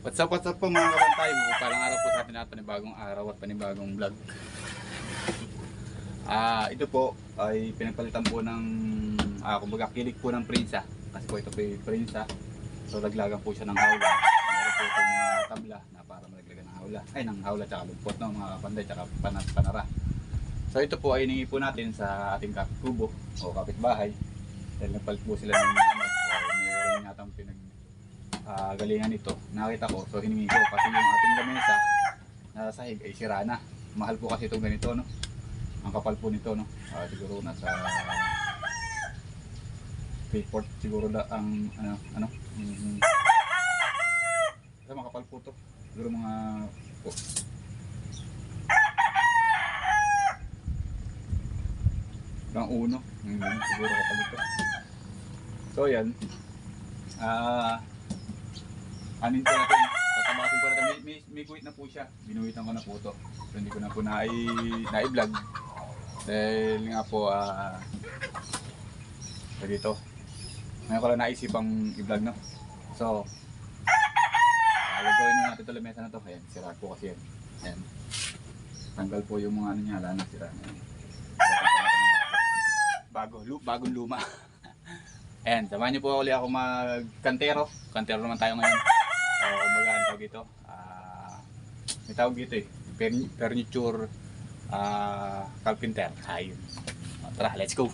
What's up po mga kabantay? Palang araw po sa atin at panibagong araw at panibagong vlog. Ito po ay pinagpalitan po ng kumbaga kilik po ng prinsa. Kasi po ito po yung prinsa. So laglagan po siya ng hawla. Meron po itong mga tabla na para malaglagan ng hawla. Ay ng hawla tsaka lugpot no, mga kapanday tsaka panara. So ito po ay hiningi po natin sa ating kapitkubo o kapitbahay. Dahil nagpalit po sila ng mayroon yatang galingan ito, nakita ko, so hiningi ko kasi yung ating lamesa na sahig ay sira na. Mahal po kasi itong ganito, no? Ang kapal po nito, no? Siguro nasa 3/4 siguro ang kasi makapal po to, siguro mga pang uno, siguro kapal ito. So yan, anin po natin, tatabasin po natin, may guhit na po siya, binuhitan ko na po ito. So hindi ko na po na-i-vlog dahil nga po dito ngayon ko lang naisipang i-vlog, no? So gagawin na natin ito lamesa na ito. Ayan, sira po kasi yan. Ayan, tanggal po yung mga ano niya, wala na, sira. Bagong luma. Ayan, samahan niyo po ulit ako mag-kantero naman tayo ngayon. Kumbaga ang tawag ito, may tawag dito eh, furniture carpenter. Ayun. Tara, let's go.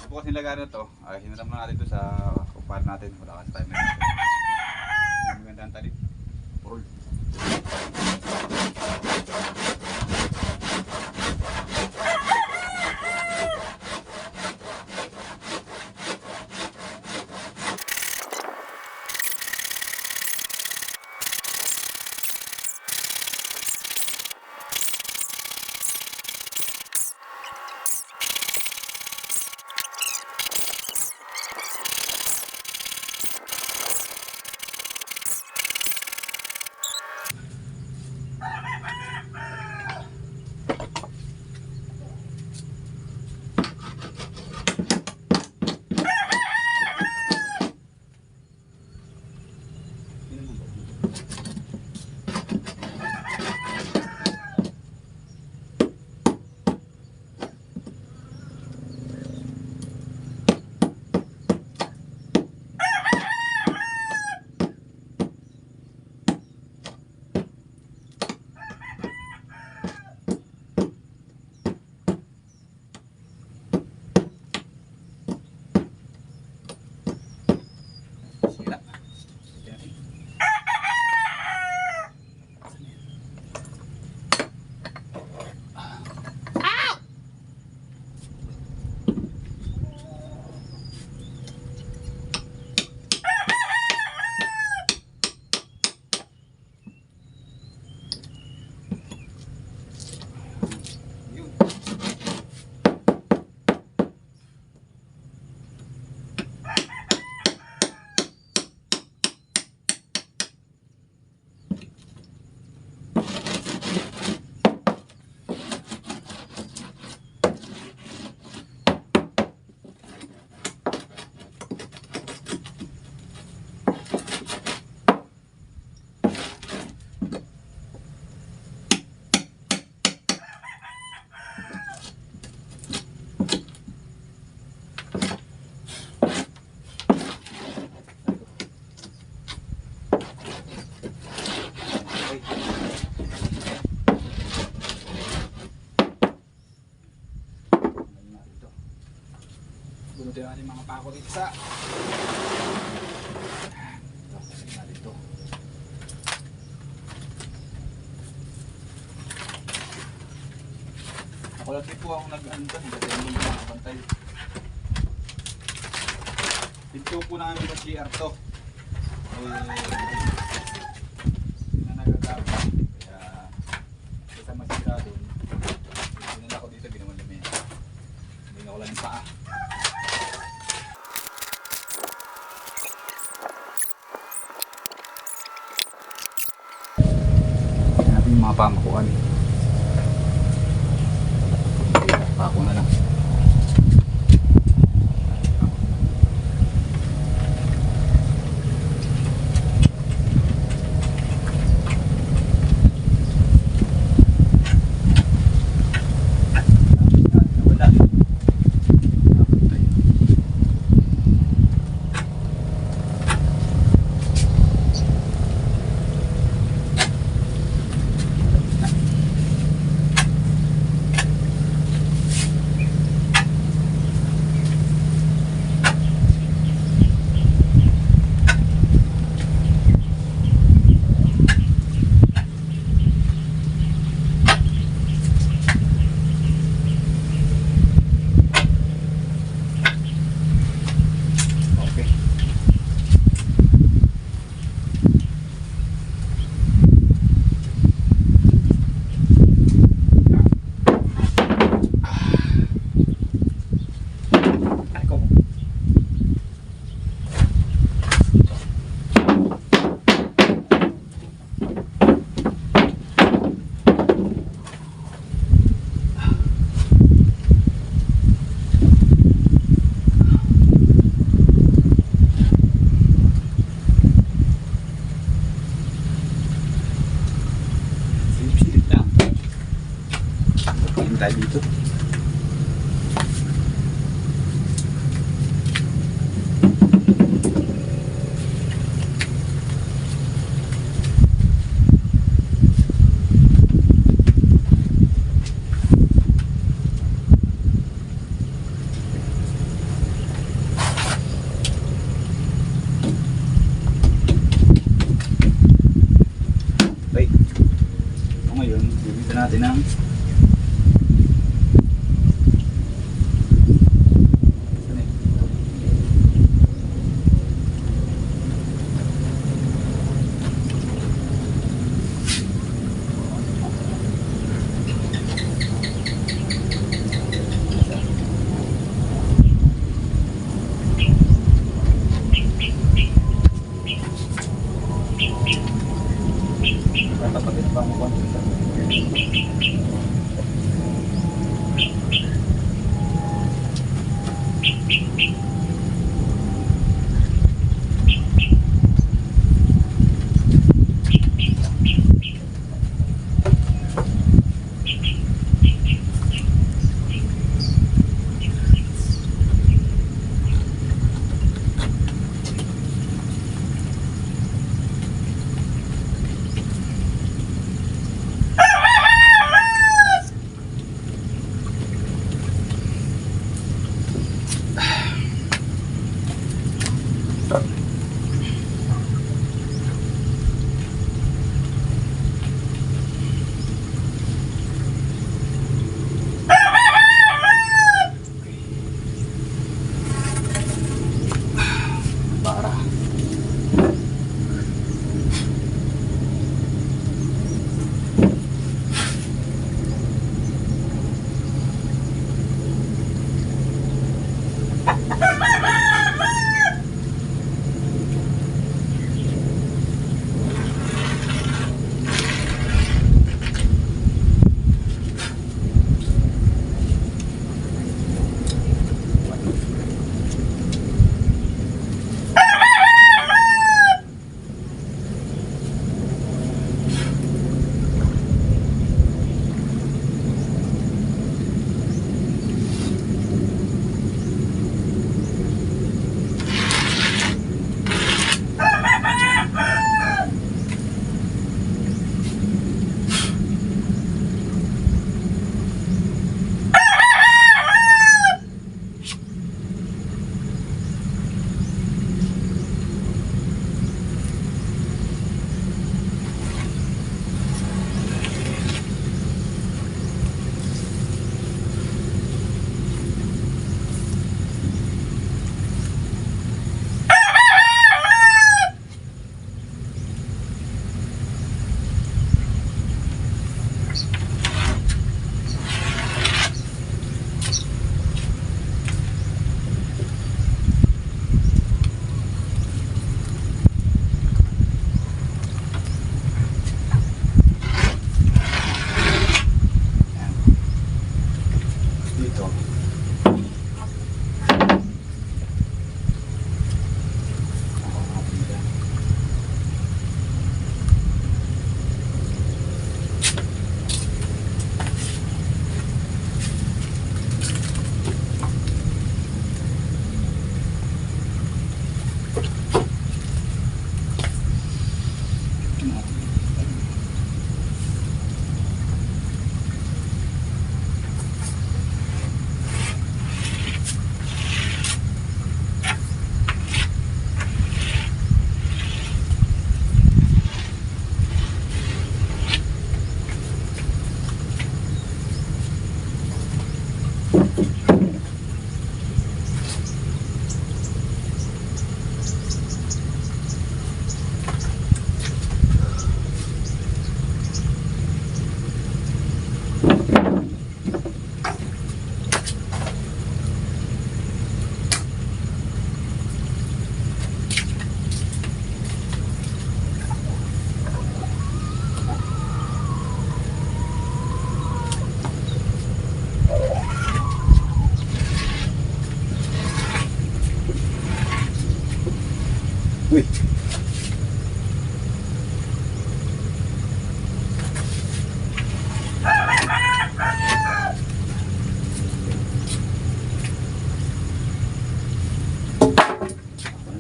Bukas nilagay na ito, hinaram na natin ito sa kumpara natin. Wala kasi tayo na natin. Magandang talit. Purol. Bunutin natin mga pako dito sa dito. Ako lang po ako nag-antan kasi hindi ko makapantay. Dito po namin sa CR to. hindi na nagagamit. Kaya isa masira doon. Pinala ko dito, ginawa namin. Hindi na ko lang yung paa. Kaya natin yung mga pamakuan. Pako na lang. Tayo dito. Okay. So ngayon, bibigyan natin ng tatapatin pa mo konti.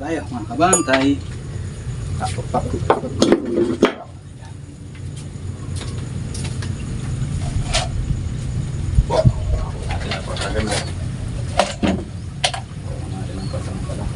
tayo mga kabantay. Pak. Natin ang pagkaganda. Natin ang pasang pala.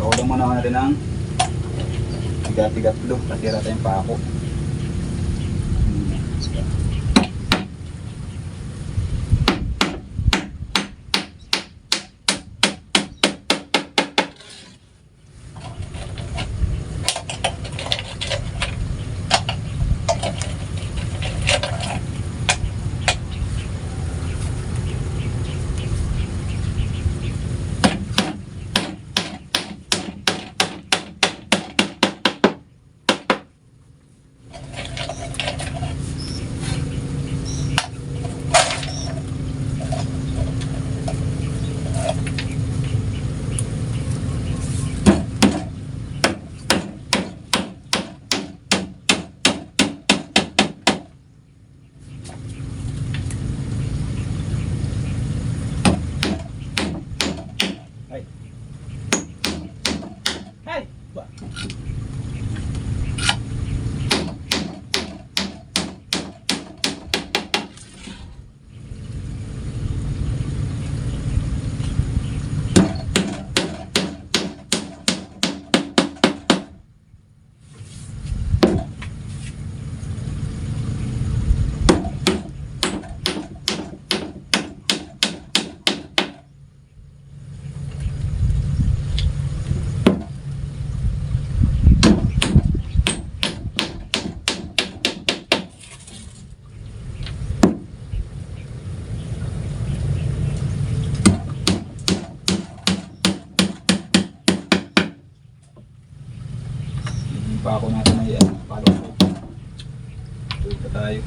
Ulang muna natin ng tigat-tigatlo. Patira tayong pako. Pako natin ay palo ko. Tuloy pa tayo.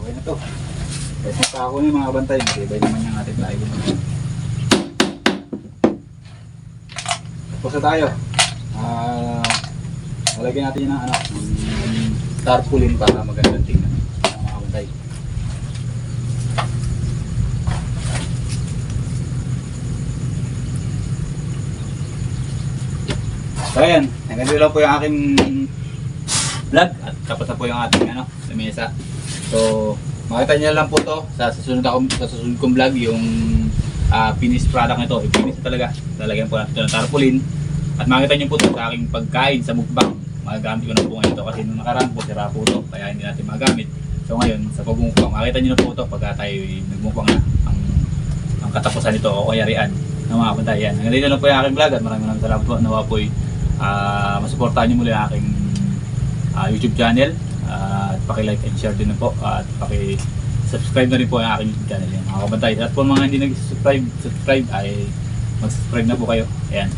Okay na to. Kasi pa ako yung mga bantay, matibay naman yung ating plywood. Tapos na tayo. Lalagyan natin yun ng tarpaulin para magandang tingnan ang mga bantay. So ayan, ganito lang po yung aking vlog at tapos na po yung ating lamesa. So makita niyo lang po to sa susunod kong vlog yung finished product nito. I-finish talaga. Lalagyan po natin ito ng tarpaulin at makita niyo po to sa aking pagkain sa mukbang. Magagamit ko na po ngayon ito kasi nung nakaraan po sira po ito kaya hindi natin magamit. So ngayon sa pagmumukbang makita niyo na po ito pagka tayo nagmukbang na ang katapusan nito o kayarian ng mga bantay. Yan. Ganito lang po yung aking vlog at maraming salamat po. Nawa po masuportahan niyo muli ang aking YouTube channel. At paki-like and share din na po at paki-subscribe na rin po ang aking YouTube channel yan, mga kabantay. At po mga hindi nag-subscribe ay mag-subscribe na po kayo. Ayan.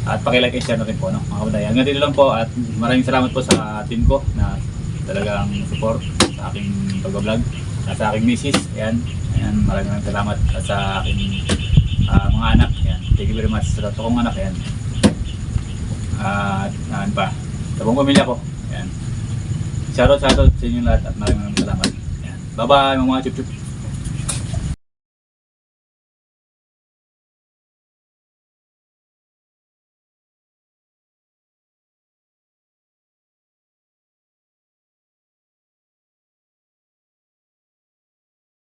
At paki-like and share na rin po mga kabantay. Hanggang dito lang po at maraming salamat po sa team ko na talagang support sa aking pag-vlog at sa aking misis. Ayan. Ayan, maraming salamat at sa aking mga anak. Yan. Thank you very much sa kong anak. Yan. At ano pa, sa buong pamilya ko. Yan. Shoutout sa inyo lahat at maraming salamat. Yan. Bye bye mga chup chup.